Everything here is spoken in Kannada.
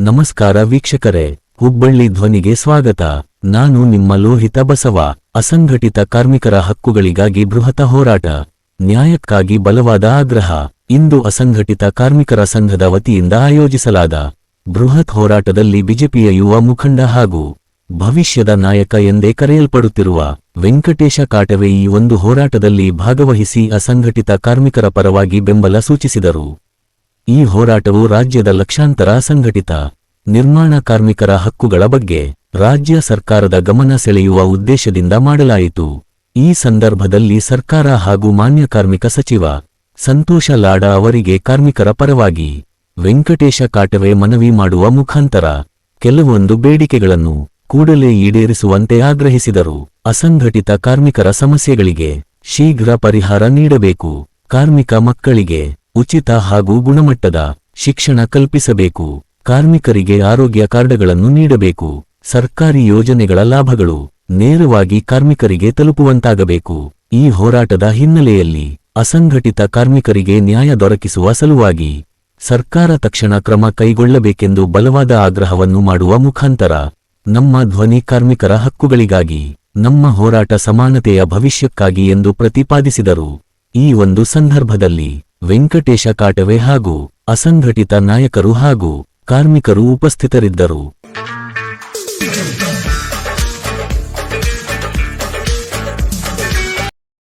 ನಮಸ್ಕಾರ ವೀಕ್ಷಕರೇ, ಹುಬ್ಬಳ್ಳಿ ಧ್ವನಿಗೆ ಸ್ವಾಗತ. ನಾನು ನಿಮ್ಮ ಲೋಹಿತ ಬಸವ. ಅಸಂಘಟಿತ ಕಾರ್ಮಿಕರ ಹಕ್ಕುಗಳಿಗಾಗಿ ಬೃಹತ್ ಹೋರಾಟ, ನ್ಯಾಯಕ್ಕಾಗಿ ಬಲವಾದ ಆಗ್ರಹ. ಇಂದು ಅಸಂಘಟಿತ ಕಾರ್ಮಿಕರ ಸಂಘದ ವತಿಯಿಂದ ಆಯೋಜಿಸಲಾದ ಬೃಹತ್ ಹೋರಾಟದಲ್ಲಿ ಬಿಜೆಪಿಯ ಯುವ ಮುಖಂಡ ಹಾಗೂ ಭವಿಷ್ಯದ ನಾಯಕ ಎಂದೇ ಕರೆಯಲ್ಪಡುತ್ತಿರುವ ವೆಂಕಟೇಶ ಕಾಟವೆ ಈ ಒಂದು ಹೋರಾಟದಲ್ಲಿ ಭಾಗವಹಿಸಿ ಅಸಂಘಟಿತ ಕಾರ್ಮಿಕರ ಪರವಾಗಿ ಬೆಂಬಲ ಸೂಚಿಸಿದರು. ಈ ಹೋರಾಟವು ರಾಜ್ಯದ ಲಕ್ಷಾಂತರ ಅಸಂಘಟಿತ ನಿರ್ಮಾಣ ಕಾರ್ಮಿಕರ ಹಕ್ಕುಗಳ ಬಗ್ಗೆ ರಾಜ್ಯ ಸರ್ಕಾರದ ಗಮನ ಸೆಳೆಯುವ ಉದ್ದೇಶದಿಂದ ಮಾಡಲಾಯಿತು. ಈ ಸಂದರ್ಭದಲ್ಲಿ ಸರ್ಕಾರ ಹಾಗೂ ಮಾನ್ಯ ಕಾರ್ಮಿಕ ಸಚಿವ ಸಂತೋಷ ಲಾಡ ಅವರಿಗೆ ಕಾರ್ಮಿಕರ ಪರವಾಗಿ ವೆಂಕಟೇಶ ಕಾಟವೆ ಮನವಿ ಮಾಡುವ ಮುಖಾಂತರ ಕೆಲವೊಂದು ಬೇಡಿಕೆಗಳನ್ನು ಕೂಡಲೇ ಈಡೇರಿಸುವಂತೆ ಆಗ್ರಹಿಸಿದರು. ಅಸಂಘಟಿತ ಕಾರ್ಮಿಕರ ಸಮಸ್ಯೆಗಳಿಗೆ ಶೀಘ್ರ ಪರಿಹಾರ ನೀಡಬೇಕು. ಕಾರ್ಮಿಕ ಮಕ್ಕಳಿಗೆ ಉಚಿತ ಹಾಗೂ ಗುಣಮಟ್ಟದ ಶಿಕ್ಷಣ ಕಲ್ಪಿಸಬೇಕು. ಕಾರ್ಮಿಕರಿಗೆ ಆರೋಗ್ಯ ಕಾರ್ಡ್ಗಳನ್ನು ನೀಡಬೇಕು. ಸರ್ಕಾರಿ ಯೋಜನೆಗಳ ಲಾಭಗಳು ನೇರವಾಗಿ ಕಾರ್ಮಿಕರಿಗೆ ತಲುಪುವಂತಾಗಬೇಕು. ಈ ಹೋರಾಟದ ಹಿನ್ನೆಲೆಯಲ್ಲಿ ಅಸಂಘಟಿತ ಕಾರ್ಮಿಕರಿಗೆ ನ್ಯಾಯ ದೊರಕಿಸುವ ಸಲುವಾಗಿ ಸರ್ಕಾರ ತಕ್ಷಣ ಕ್ರಮ ಕೈಗೊಳ್ಳಬೇಕೆಂದು ಬಲವಾದ ಆಗ್ರಹವನ್ನು ಮಾಡುವ ಮುಖಾಂತರ ನಮ್ಮ ಧ್ವನಿ ಕಾರ್ಮಿಕರ ಹಕ್ಕುಗಳಿಗಾಗಿ, ನಮ್ಮ ಹೋರಾಟ ಸಮಾನತೆಯ ಭವಿಷ್ಯಕ್ಕಾಗಿ ಎಂದು ಪ್ರತಿಪಾದಿಸಿದರು. ಈ ಒಂದು ಸಂದರ್ಭದಲ್ಲಿ ವೆಂಕಟೇಶ ಕಾಟವೆ ಹಾಗೂ ಅಸಂಘಟಿತ ನಾಯಕರು ಹಾಗೂ ಕಾರ್ಮಿಕರು ಉಪಸ್ಥಿತರಿದ್ದರು.